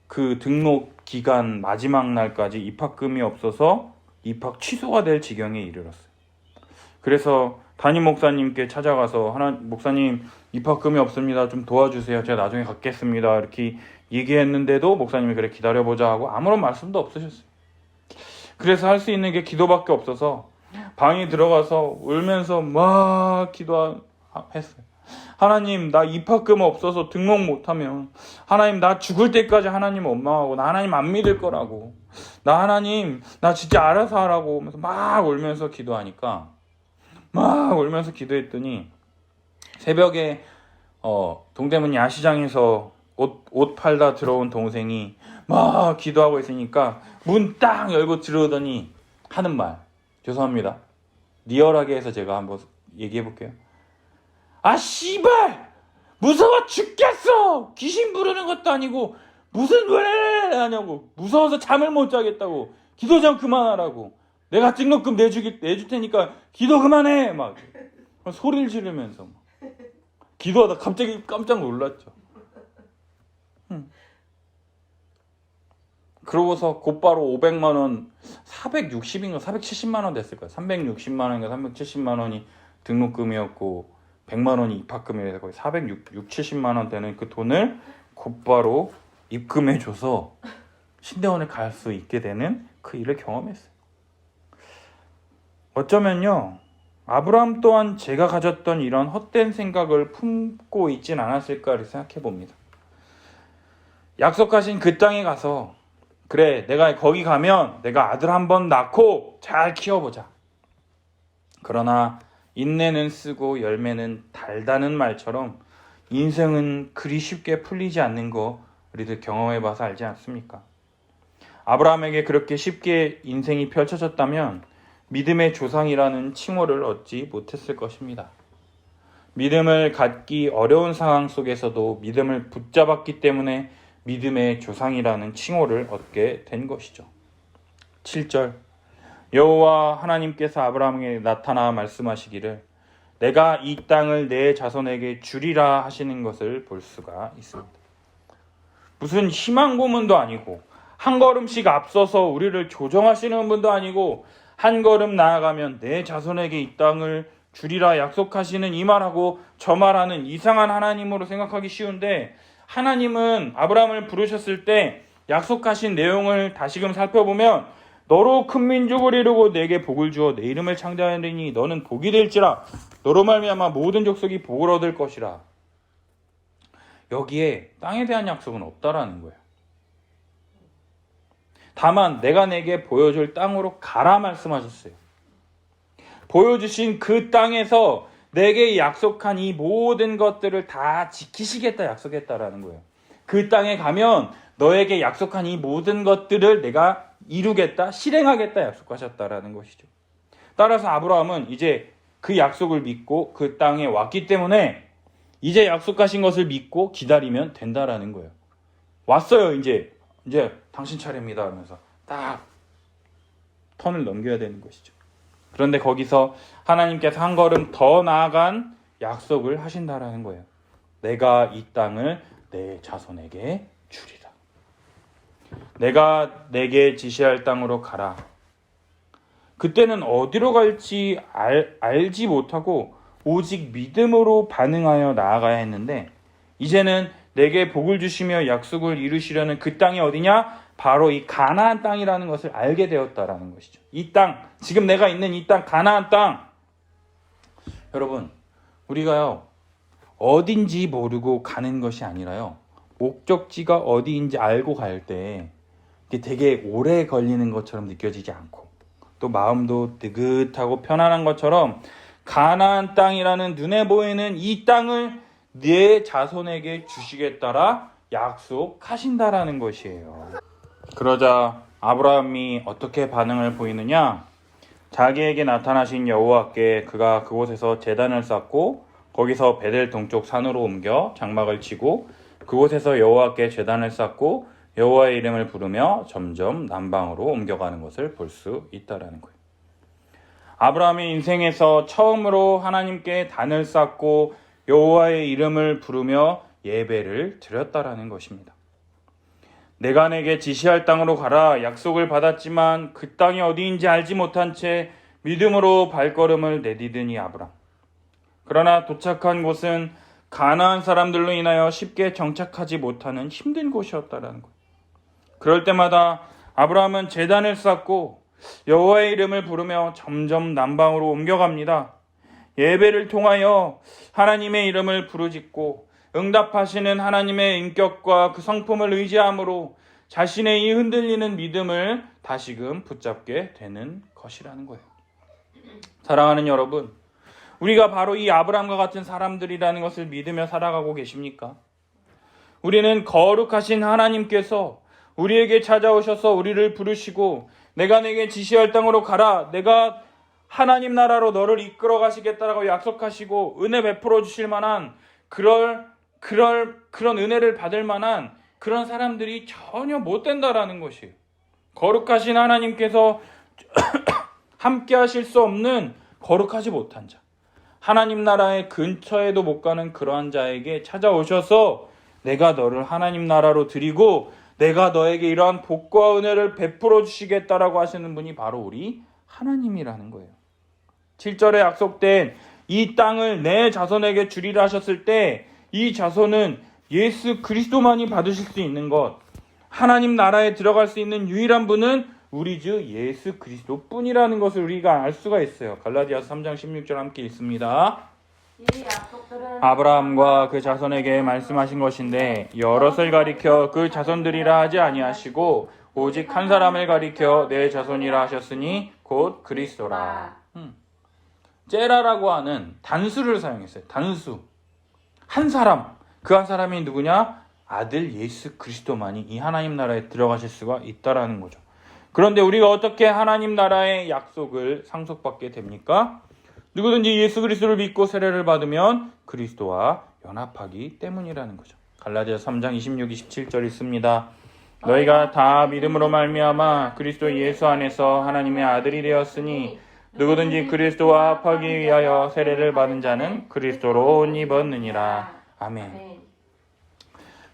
그 등록 기간 마지막 날까지 입학금이 없어서 입학 취소가 될 지경에 이르렀어요. 그래서 담임 목사님께 찾아가서 목사님 입학금이 없습니다, 좀 도와주세요, 제가 나중에 갚겠습니다, 이렇게 얘기했는데도 목사님이 그래 기다려보자 하고 아무런 말씀도 없으셨어요. 그래서 할 수 있는 게 기도밖에 없어서 방에 들어가서 울면서 막 기도했어요. 하나님, 나 입학금 없어서 등록 못하면 하나님 나 죽을 때까지 하나님 원망하고 나 하나님 안 믿을 거라고, 나 하나님 나 진짜 알아서 하라고 하면서 막 울면서 기도했더니 새벽에 동대문 야시장에서 옷 팔다 들어온 동생이 막 기도하고 있으니까 문 딱 열고 들어오더니 하는 말, 죄송합니다, 리얼하게 해서 제가 한번 얘기해 볼게요. 아 씨발 무서워 죽겠어, 귀신 부르는 것도 아니고 무슨 왜 하냐고, 무서워서 잠을 못 자겠다고, 기도 좀 그만하라고, 내가 등록금 내줄 테니까 기도 그만해, 막 소리를 지르면서 기도하다 갑자기 깜짝 놀랐죠. 그러고서 곧바로 500만 원, 460인가 470만 원 됐을 거예요. 360만 원인가 370만 원이 등록금이었고 100만 원이 입학금이라서 거의 470만 원 되는 그 돈을 곧바로 입금해줘서 신대원에 갈 수 있게 되는 그 일을 경험했어요. 어쩌면요, 아브라함 또한 제가 가졌던 이런 헛된 생각을 품고 있진 않았을까 생각해 봅니다. 약속하신 그 땅에 가서 그래, 내가 거기 가면 내가 아들 한 번 낳고 잘 키워보자. 그러나 인내는 쓰고 열매는 달다는 말처럼 인생은 그리 쉽게 풀리지 않는 거 우리들 경험해봐서 알지 않습니까? 아브라함에게 그렇게 쉽게 인생이 펼쳐졌다면 믿음의 조상이라는 칭호를 얻지 못했을 것입니다. 믿음을 갖기 어려운 상황 속에서도 믿음을 붙잡았기 때문에 믿음의 조상이라는 칭호를 얻게 된 것이죠. 7절 여호와 하나님께서 아브라함에게 나타나 말씀하시기를 내가 이 땅을 내 자손에게 주리라 하시는 것을 볼 수가 있습니다. 무슨 희망 고문도 아니고 한 걸음씩 앞서서 우리를 조정하시는 분도 아니고 한 걸음 나아가면 내 자손에게 이 땅을 주리라 약속하시는 이 말하고 저 말하는 이상한 하나님으로 생각하기 쉬운데, 하나님은 아브라함을 부르셨을 때 약속하신 내용을 다시금 살펴보면 너로 큰 민족을 이루고 내게 복을 주어 내 이름을 창대하리니 너는 복이 될지라 너로 말미암아 모든 족속이 복을 얻을 것이라. 여기에 땅에 대한 약속은 없다라는 거예요. 다만 내가 내게 보여줄 땅으로 가라 말씀하셨어요. 보여주신 그 땅에서 내게 약속한 이 모든 것들을 다 지키시겠다 약속했다라는 거예요. 그 땅에 가면 너에게 약속한 이 모든 것들을 내가 이루겠다, 실행하겠다 약속하셨다라는 것이죠. 따라서 아브라함은 이제 그 약속을 믿고 그 땅에 왔기 때문에 이제 약속하신 것을 믿고 기다리면 된다라는 거예요. 왔어요. 이제 당신 차례입니다 하면서 딱 턴을 넘겨야 되는 것이죠. 그런데 거기서 하나님께서 한 걸음 더 나아간 약속을 하신다라는 거예요. 내가 이 땅을 내 자손에게 주리라. 내가 내게 지시할 땅으로 가라. 그때는 어디로 갈지 알지 못하고 오직 믿음으로 반응하여 나아가야 했는데, 이제는 내게 복을 주시며 약속을 이루시려는 그 땅이 어디냐? 바로 이 가나안 땅이라는 것을 알게 되었다라는 것이죠. 이 땅, 지금 내가 있는 이 땅, 가나안 땅. 여러분, 우리가요 어딘지 모르고 가는 것이 아니라요, 목적지가 어디인지 알고 갈 때 되게 오래 걸리는 것처럼 느껴지지 않고 또 마음도 느긋하고 편안한 것처럼 가나안 땅이라는 눈에 보이는 이 땅을 네 자손에게 주시겠다라 약속하신다라는 것이에요. 그러자 아브라함이 어떻게 반응을 보이느냐? 자기에게 나타나신 여호와께 그가 그곳에서 제단을 쌓고 거기서 베델 동쪽 산으로 옮겨 장막을 치고 그곳에서 여호와께 제단을 쌓고 여호와의 이름을 부르며 점점 남방으로 옮겨가는 것을 볼 수 있다라는 거예요. 아브라함의 인생에서 처음으로 하나님께 단을 쌓고 여호와의 이름을 부르며 예배를 드렸다라는 것입니다. 내가 내게 지시할 땅으로 가라 약속을 받았지만 그 땅이 어디인지 알지 못한 채 믿음으로 발걸음을 내디드니 아브라함. 그러나 도착한 곳은 가나안 사람들로 인하여 쉽게 정착하지 못하는 힘든 곳이었다라는 것. 그럴 때마다 아브라함은 제단을 쌓고 여호와의 이름을 부르며 점점 남방으로 옮겨갑니다. 예배를 통하여 하나님의 이름을 부르짖고 응답하시는 하나님의 인격과 그 성품을 의지함으로 자신의 이 흔들리는 믿음을 다시금 붙잡게 되는 것이라는 거예요. 사랑하는 여러분, 우리가 바로 이 아브라함과 같은 사람들이라는 것을 믿으며 살아가고 계십니까? 우리는 거룩하신 하나님께서 우리에게 찾아오셔서 우리를 부르시고 내가 내게 지시할 땅으로 가라, 내가 하나님 나라로 너를 이끌어 가시겠다라고 약속하시고 은혜 베풀어 주실 만한 그런 은혜를 받을 만한 그런 사람들이 전혀 못 된다라는 것이에요. 거룩하신 하나님께서 함께 하실 수 없는 거룩하지 못한 자, 하나님 나라의 근처에도 못 가는 그러한 자에게 찾아오셔서 내가 너를 하나님 나라로 드리고 내가 너에게 이러한 복과 은혜를 베풀어 주시겠다라고 하시는 분이 바로 우리 하나님이라는 거예요. 7절에 약속된 이 땅을 내 자손에게 주리라 하셨을 때 이 자손은 예수 그리스도만이 받으실 수 있는 것, 하나님 나라에 들어갈 수 있는 유일한 분은 우리 주 예수 그리스도뿐이라는 것을 우리가 알 수가 있어요. 갈라디아서 3장 16절 함께 읽습니다. 아브라함과 그 자손에게 말씀하신 것인데 여럿을 가리켜 그 자손들이라 하지 아니하시고 오직 한 사람을 가리켜 내 자손이라 하셨으니 곧 그리스도라. 제라라고 하는 단수를 사용했어요. 단수. 한 사람. 그 한 사람이 누구냐? 아들 예수 그리스도만이 이 하나님 나라에 들어가실 수가 있다라는 거죠. 그런데 우리가 어떻게 하나님 나라의 약속을 상속받게 됩니까? 누구든지 예수 그리스도를 믿고 세례를 받으면 그리스도와 연합하기 때문이라는 거죠. 갈라디아서 3장 26, 27절 있습니다. 너희가 다 믿음으로 말미암아 그리스도 예수 안에서 하나님의 아들이 되었으니 누구든지 그리스도와 합하기 위하여 세례를 받은 자는 그리스도로 옷 입었느니라. 아멘.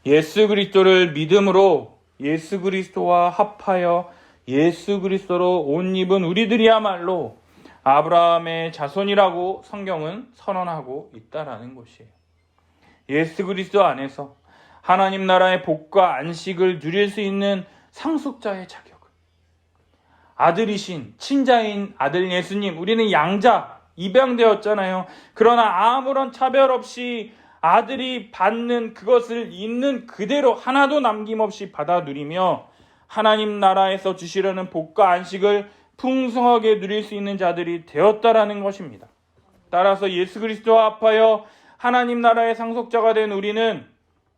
예수 그리스도를 믿음으로 예수 그리스도와 합하여 예수 그리스도로 옷 입은 우리들이야말로 아브라함의 자손이라고 성경은 선언하고 있다라는 것이에요. 예수 그리스도 안에서 하나님 나라의 복과 안식을 누릴 수 있는 상속자의 자격을 아들이신 친자인 아들 예수님, 우리는 양자 입양되었잖아요. 그러나 아무런 차별 없이 아들이 받는 그것을 있는 그대로 하나도 남김없이 받아 누리며 하나님 나라에서 주시려는 복과 안식을 풍성하게 누릴 수 있는 자들이 되었다라는 것입니다. 따라서 예수 그리스도와 합하여 하나님 나라의 상속자가 된 우리는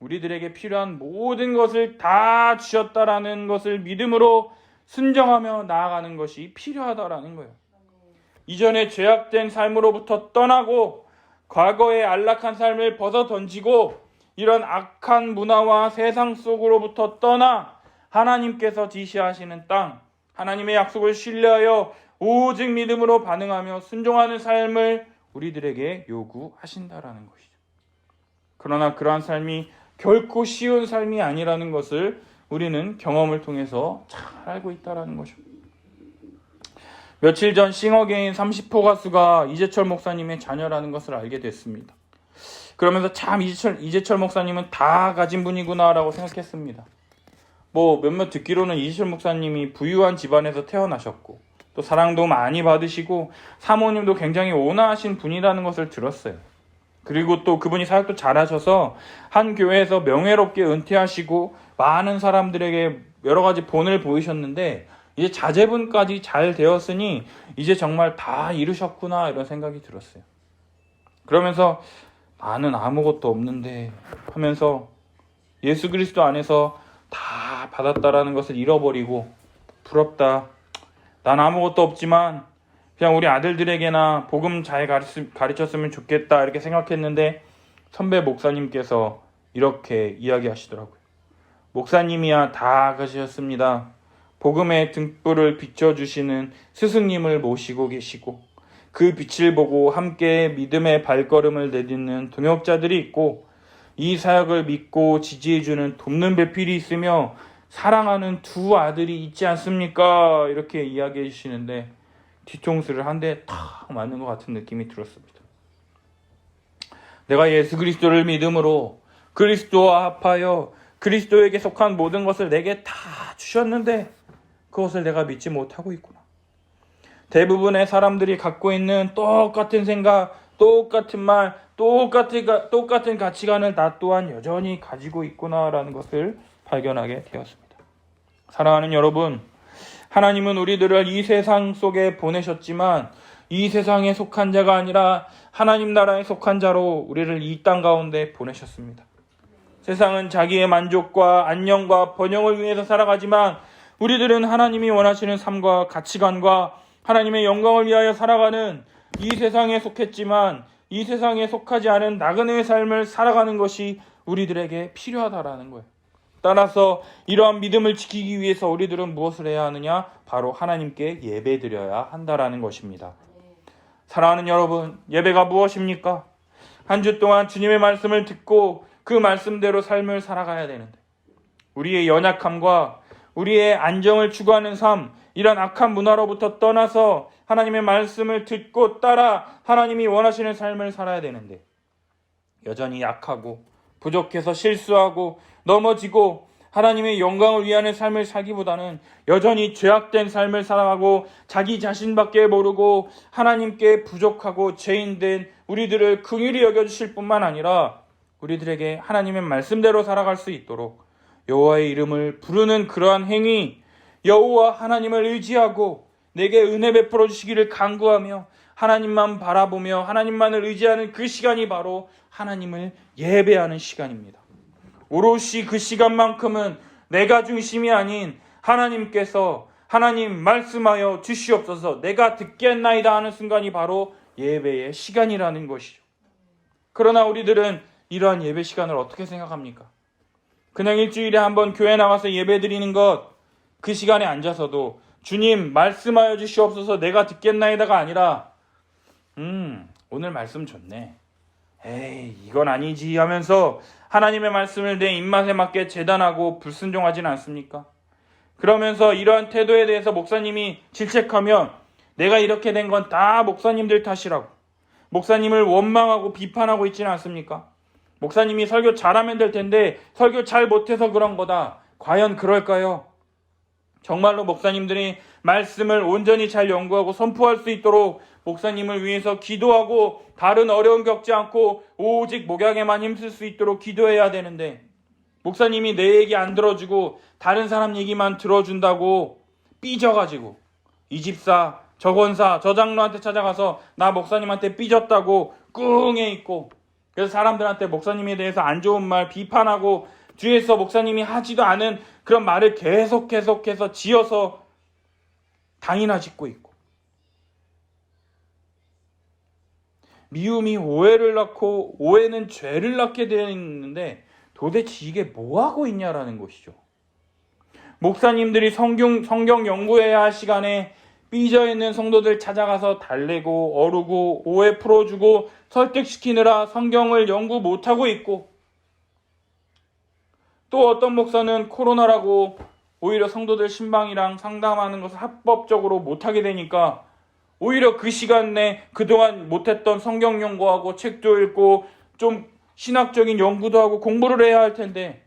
우리들에게 필요한 모든 것을 다 주셨다라는 것을 믿음으로 순정하며 나아가는 것이 필요하다라는 거예요. 이전에 죄악된 삶으로부터 떠나고 과거의 안락한 삶을 벗어 던지고 이런 악한 문화와 세상 속으로부터 떠나 하나님께서 지시하시는 땅, 하나님의 약속을 신뢰하여 오직 믿음으로 반응하며 순종하는 삶을 우리들에게 요구하신다라는 것이죠. 그러나 그러한 삶이 결코 쉬운 삶이 아니라는 것을 우리는 경험을 통해서 잘 알고 있다는 것입니다. 며칠 전 싱어게인 30호 가수가 이재철 목사님의 자녀라는 것을 알게 됐습니다. 그러면서 참 이재철 목사님은 다 가진 분이구나라고 생각했습니다. 몇몇 듣기로는 이재철 목사님이 부유한 집안에서 태어나셨고 또 사랑도 많이 받으시고 사모님도 굉장히 온화하신 분이라는 것을 들었어요. 그리고 또 그분이 사역도 잘하셔서 한 교회에서 명예롭게 은퇴하시고 많은 사람들에게 여러 가지 본을 보이셨는데 이제 자제분까지 잘 되었으니 이제 정말 다 이루셨구나 이런 생각이 들었어요. 그러면서 나는 아무것도 없는데 하면서 예수 그리스도 안에서 다 받았다라는 것을 잃어버리고 부럽다. 난 아무것도 없지만 그냥 우리 아들들에게나 복음 잘 가르쳤으면 좋겠다 이렇게 생각했는데 선배 목사님께서 이렇게 이야기하시더라고요. 목사님이야 다 가지셨습니다. 복음의 등불을 비춰주시는 스승님을 모시고 계시고 그 빛을 보고 함께 믿음의 발걸음을 내딛는 동역자들이 있고 이 사역을 믿고 지지해주는 돕는 배필이 있으며 사랑하는 두 아들이 있지 않습니까? 이렇게 이야기해 주시는데 뒤통수를 한 대 탁 맞는 것 같은 느낌이 들었습니다. 내가 예수 그리스도를 믿음으로 그리스도와 합하여 그리스도에게 속한 모든 것을 내게 다 주셨는데 그것을 내가 믿지 못하고 있구나. 대부분의 사람들이 갖고 있는 똑같은 생각, 똑같은 말, 똑같은 가치관을 나 또한 여전히 가지고 있구나라는 것을 발견하게 되었습니다. 사랑하는 여러분, 하나님은 우리들을 이 세상 속에 보내셨지만 이 세상에 속한 자가 아니라 하나님 나라에 속한 자로 우리를 이 땅 가운데 보내셨습니다. 세상은 자기의 만족과 안녕과 번영을 위해서 살아가지만 우리들은 하나님이 원하시는 삶과 가치관과 하나님의 영광을 위하여 살아가는 이 세상에 속했지만 이 세상에 속하지 않은 나그네의 삶을 살아가는 것이 우리들에게 필요하다라는 거예요. 따라서 이러한 믿음을 지키기 위해서 우리들은 무엇을 해야 하느냐? 바로 하나님께 예배드려야 한다라는 것입니다. 사랑하는 여러분, 예배가 무엇입니까? 한 주 동안 주님의 말씀을 듣고 그 말씀대로 삶을 살아가야 되는데 우리의 연약함과 우리의 안정을 추구하는 삶, 이런 악한 문화로부터 떠나서 하나님의 말씀을 듣고 따라 하나님이 원하시는 삶을 살아야 되는데 여전히 약하고 부족해서 실수하고 넘어지고 하나님의 영광을 위하는 삶을 살기보다는 여전히 죄악된 삶을 살아가고 자기 자신밖에 모르고 하나님께 부족하고 죄인된 우리들을 긍휼히 여겨주실 뿐만 아니라 우리들에게 하나님의 말씀대로 살아갈 수 있도록 여호와의 이름을 부르는 그러한 행위, 여호와 하나님을 의지하고 내게 은혜 베풀어 주시기를 간구하며 하나님만 바라보며 하나님만을 의지하는 그 시간이 바로 하나님을 예배하는 시간입니다. 오롯이 그 시간만큼은 내가 중심이 아닌 하나님께서 하나님 말씀하여 주시옵소서 내가 듣겠나이다 하는 순간이 바로 예배의 시간이라는 것이죠. 그러나 우리들은 이러한 예배 시간을 어떻게 생각합니까? 그냥 일주일에 한번 교회 나와서 예배 드리는 것, 그 시간에 앉아서도 주님 말씀하여 주시옵소서 내가 듣겠나이다가 아니라 오늘 말씀 좋네, 에이 이건 아니지 하면서 하나님의 말씀을 내 입맛에 맞게 재단하고 불순종하진 않습니까? 그러면서 이러한 태도에 대해서 목사님이 질책하면 내가 이렇게 된 건 다 목사님들 탓이라고 목사님을 원망하고 비판하고 있지는 않습니까? 목사님이 설교 잘하면 될 텐데 설교 잘 못해서 그런 거다. 과연 그럴까요? 정말로 목사님들이 말씀을 온전히 잘 연구하고 선포할 수 있도록 목사님을 위해서 기도하고 다른 어려움 겪지 않고 오직 목양에만 힘쓸 수 있도록 기도해야 되는데 목사님이 내 얘기 안 들어주고 다른 사람 얘기만 들어준다고 삐져가지고 이 집사, 저 권사, 저 장로한테 찾아가서 나 목사님한테 삐졌다고 꿍해 있고 그래서 사람들한테 목사님에 대해서 안 좋은 말 비판하고 뒤에서 목사님이 하지도 않은 그런 말을 계속해서 지어서 당이나 짓고 있고 미움이 오해를 낳고 오해는 죄를 낳게 되어 있는데 도대체 이게 뭐하고 있냐라는 것이죠. 목사님들이 성경 연구해야 할 시간에 삐져있는 성도들 찾아가서 달래고 어루고 오해 풀어주고 설득시키느라 성경을 연구 못하고 있고 또 어떤 목사는 코로나라고 오히려 성도들 신방이랑 상담하는 것을 합법적으로 못하게 되니까 오히려 그 시간 내 그동안 못했던 성경 연구하고 책도 읽고 좀 신학적인 연구도 하고 공부를 해야 할 텐데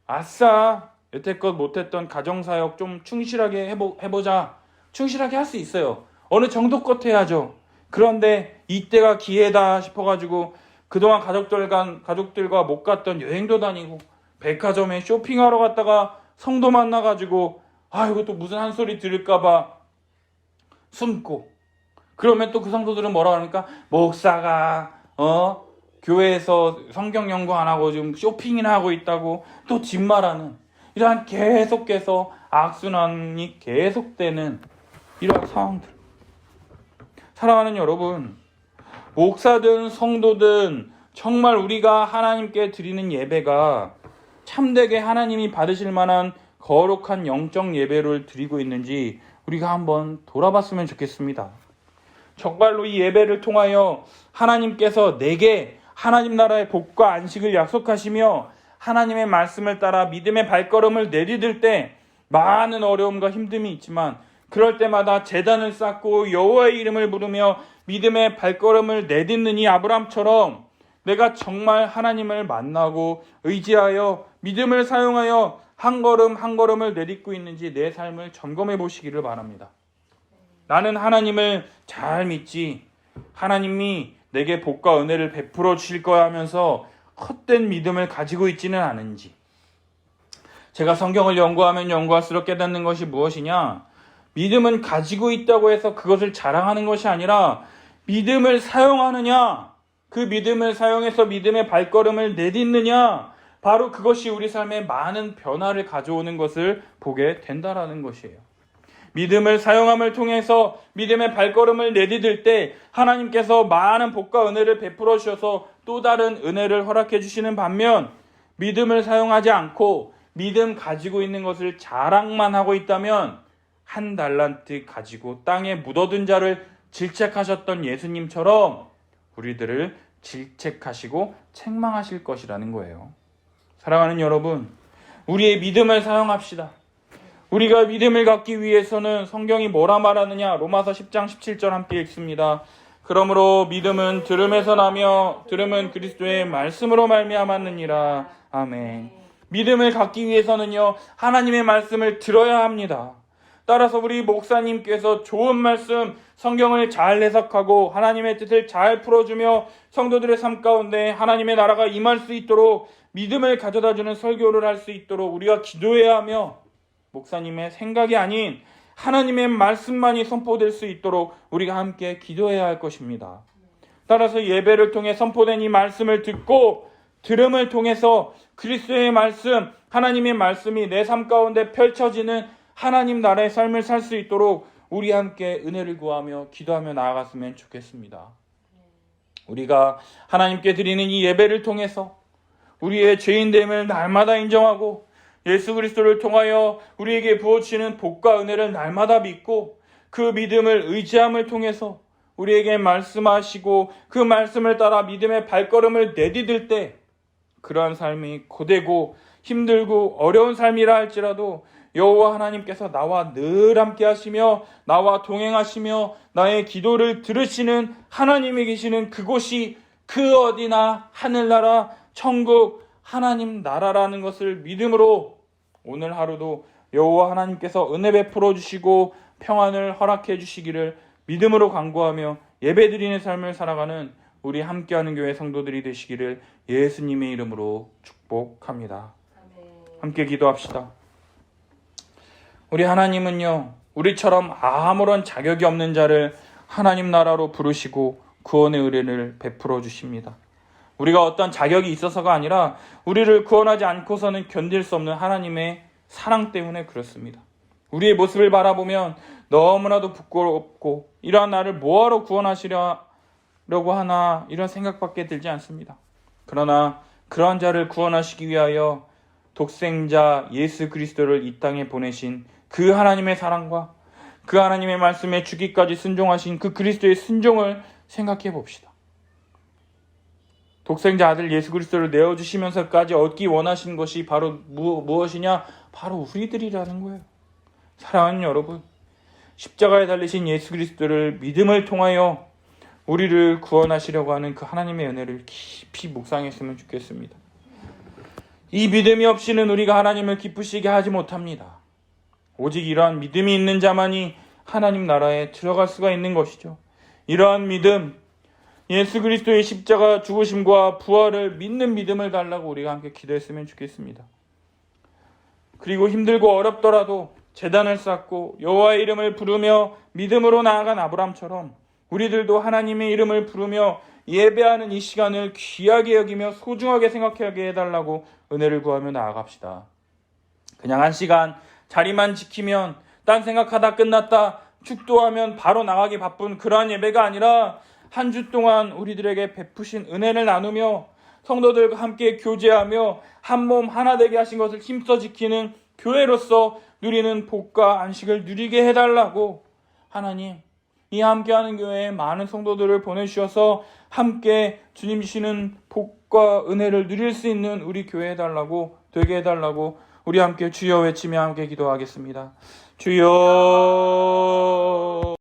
아싸 여태껏 못했던 가정사역 좀 충실하게 해보자. 충실하게 할 수 있어요. 어느 정도껏 해야죠. 그런데 이때가 기회다 싶어가지고 그동안 가족들과 못 갔던 여행도 다니고 백화점에 쇼핑하러 갔다가 성도 만나가지고 이거 또 무슨 한 소리 들을까봐 숨고 그러면 또 그 성도들은 뭐라 그러니까 목사가 교회에서 성경 연구 안 하고 지금 쇼핑이나 하고 있다고 또 뒷말하는 이러한 계속해서 악순환이 계속되는 이러한 상황들. 사랑하는 여러분, 목사든 성도든 정말 우리가 하나님께 드리는 예배가 참되게 하나님이 받으실 만한 거룩한 영적 예배를 드리고 있는지 우리가 한번 돌아봤으면 좋겠습니다. 정말로 이 예배를 통하여 하나님께서 내게 하나님 나라의 복과 안식을 약속하시며 하나님의 말씀을 따라 믿음의 발걸음을 내디딜 때 많은 어려움과 힘듦이 있지만 그럴 때마다 제단을 쌓고 여호와의 이름을 부르며 믿음의 발걸음을 내딛는 이 아브람처럼 내가 정말 하나님을 만나고 의지하여 믿음을 사용하여 한 걸음 한 걸음을 내딛고 있는지 내 삶을 점검해 보시기를 바랍니다. 나는 하나님을 잘 믿지 하나님이 내게 복과 은혜를 베풀어 주실 거야 하면서 헛된 믿음을 가지고 있지는 않은지. 제가 성경을 연구하면 연구할수록 깨닫는 것이 무엇이냐? 믿음은 가지고 있다고 해서 그것을 자랑하는 것이 아니라 믿음을 사용하느냐, 그 믿음을 사용해서 믿음의 발걸음을 내딛느냐, 바로 그것이 우리 삶에 많은 변화를 가져오는 것을 보게 된다라는 것이에요. 믿음을 사용함을 통해서 믿음의 발걸음을 내디딜 때 하나님께서 많은 복과 은혜를 베풀어 주셔서 또 다른 은혜를 허락해 주시는 반면 믿음을 사용하지 않고 믿음 가지고 있는 것을 자랑만 하고 있다면 한 달란트 가지고 땅에 묻어둔 자를 질책하셨던 예수님처럼 우리들을 질책하시고 책망하실 것이라는 거예요. 사랑하는 여러분, 우리의 믿음을 사용합시다. 우리가 믿음을 갖기 위해서는 성경이 뭐라 말하느냐? 로마서 10장 17절 함께 읽습니다. 그러므로 믿음은 들음에서 나며 들음은 그리스도의 말씀으로 말미암았느니라. 아멘. 믿음을 갖기 위해서는요, 하나님의 말씀을 들어야 합니다. 따라서 우리 목사님께서 좋은 말씀, 성경을 잘 해석하고 하나님의 뜻을 잘 풀어주며 성도들의 삶 가운데 하나님의 나라가 임할 수 있도록 믿음을 가져다주는 설교를 할 수 있도록 우리가 기도해야 하며 목사님의 생각이 아닌 하나님의 말씀만이 선포될 수 있도록 우리가 함께 기도해야 할 것입니다. 따라서 예배를 통해 선포된 이 말씀을 듣고 들음을 통해서 그리스도의 말씀, 하나님의 말씀이 내 삶 가운데 펼쳐지는 하나님 나라의 삶을 살 수 있도록 우리 함께 은혜를 구하며 기도하며 나아갔으면 좋겠습니다. 우리가 하나님께 드리는 이 예배를 통해서 우리의 죄인됨을 날마다 인정하고 예수 그리스도를 통하여 우리에게 부어주시는 복과 은혜를 날마다 믿고 그 믿음을 의지함을 통해서 우리에게 말씀하시고 그 말씀을 따라 믿음의 발걸음을 내디딜 때 그러한 삶이 고되고 힘들고 어려운 삶이라 할지라도 여호와 하나님께서 나와 늘 함께 하시며 나와 동행하시며 나의 기도를 들으시는 하나님이 계시는 그곳이 그 어디나 하늘나라 천국 하나님 나라라는 것을 믿음으로 오늘 하루도 여호와 하나님께서 은혜 베풀어 주시고 평안을 허락해 주시기를 믿음으로 간구하며 예배드리는 삶을 살아가는 우리 함께하는 교회 성도들이 되시기를 예수님의 이름으로 축복합니다. 함께 기도합시다. 우리 하나님은요, 우리처럼 아무런 자격이 없는 자를 하나님 나라로 부르시고 구원의 의뢰를 베풀어 주십니다. 우리가 어떤 자격이 있어서가 아니라 우리를 구원하지 않고서는 견딜 수 없는 하나님의 사랑 때문에 그렇습니다. 우리의 모습을 바라보면 너무나도 부끄럽고 이러한 나를 뭐하러 구원하시려고 하나 이런 생각밖에 들지 않습니다. 그러나 그러한 자를 구원하시기 위하여 독생자 예수 그리스도를 이 땅에 보내신 그 하나님의 사랑과 그 하나님의 말씀에 죽기까지 순종하신 그 그리스도의 순종을 생각해 봅시다. 독생자 아들 예수 그리스도를 내어주시면서까지 얻기 원하신 것이 바로 무엇이냐? 바로 우리들이라는 거예요. 사랑하는 여러분, 십자가에 달리신 예수 그리스도를 믿음을 통하여 우리를 구원하시려고 하는 그 하나님의 은혜를 깊이 묵상했으면 좋겠습니다. 이 믿음이 없이는 우리가 하나님을 기쁘시게 하지 못합니다. 오직 이러한 믿음이 있는 자만이 하나님 나라에 들어갈 수가 있는 것이죠. 이러한 믿음, 예수 그리스도의 십자가 죽으심과 부활을 믿는 믿음을 달라고 우리가 함께 기도했으면 좋겠습니다. 그리고 힘들고 어렵더라도 제단을 쌓고 여호와의 이름을 부르며 믿음으로 나아간 아브라함처럼 우리들도 하나님의 이름을 부르며 예배하는 이 시간을 귀하게 여기며 소중하게 생각하게 해달라고 은혜를 구하며 나아갑시다. 그냥 한 시간 자리만 지키면 딴 생각하다 끝났다 축도하면 바로 나가기 바쁜 그러한 예배가 아니라 한 주 동안 우리들에게 베푸신 은혜를 나누며 성도들과 함께 교제하며 한 몸 하나 되게 하신 것을 힘써 지키는 교회로서 누리는 복과 안식을 누리게 해달라고 하나님, 이 함께하는 교회에 많은 성도들을 보내주셔서 함께 주님 주시는 복과 은혜를 누릴 수 있는 우리 교회 해달라고 되게 해달라고 우리 함께 주여 외치며 함께 기도하겠습니다. 주여.